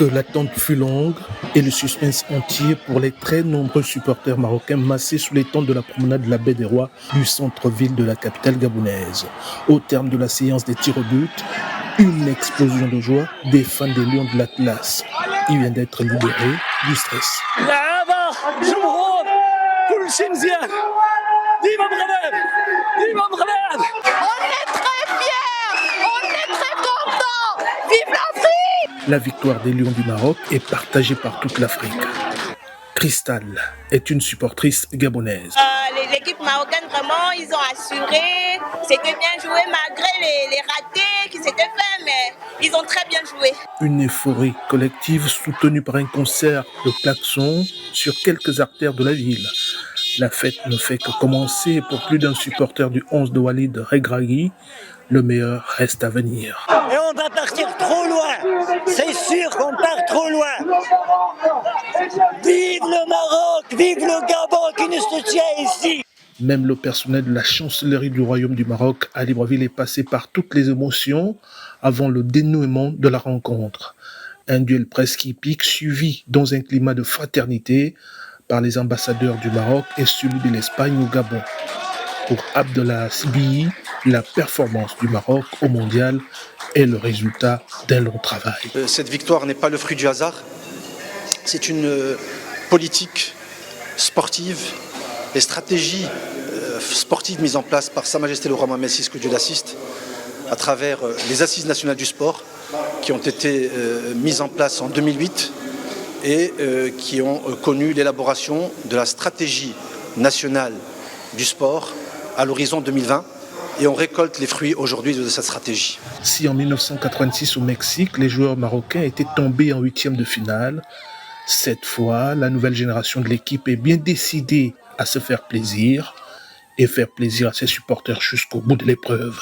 Que l'attente fut longue et le suspense entier pour les très nombreux supporters marocains massés sous les tentes de la promenade de la Baie des Rois du centre-ville de la capitale gabonaise. Au terme de la séance des tirs au but, une explosion de joie des fans des Lions de l'Atlas. Il vient d'être libéré du stress. On est très fiers, on est très contents. Vive l'Afrique! La victoire des Lions du Maroc est partagée par toute l'Afrique. Cristal est une supportrice gabonaise. L'équipe marocaine, vraiment, ils ont assuré. C'était bien joué malgré les ratés qui s'étaient faits, mais ils ont très bien joué. Une euphorie collective soutenue par un concert de klaxons sur quelques artères de la ville. La fête ne fait que commencer pour plus d'un supporter du 11 de Walid Regragui. Le meilleur reste à venir. Et on va partir trop loin. C'est sûr qu'on part trop loin. Vive le Maroc, vive le Gabon qui nous soutient ici. Même le personnel de la chancellerie du Royaume du Maroc à Libreville est passé par toutes les émotions avant le dénouement de la rencontre. Un duel presque épique suivi dans un climat de fraternité par les ambassadeurs du Maroc et celui de l'Espagne au Gabon. Pour Abdallah Sibi, la performance du Maroc au mondial est le résultat d'un long travail. Cette victoire n'est pas le fruit du hasard. C'est une politique sportive et stratégie sportive mise en place par Sa Majesté le Roi Mohammed VI, que Dieu l'assiste, à travers les Assises nationales du sport qui ont été mises en place en 2008 et qui ont connu l'élaboration de la stratégie nationale du sport à l'horizon 2020. Et on récolte les fruits aujourd'hui de cette stratégie. Si en 1986 au Mexique, les joueurs marocains étaient tombés en huitième de finale, cette fois, la nouvelle génération de l'équipe est bien décidée à se faire plaisir et faire plaisir à ses supporters jusqu'au bout de l'épreuve.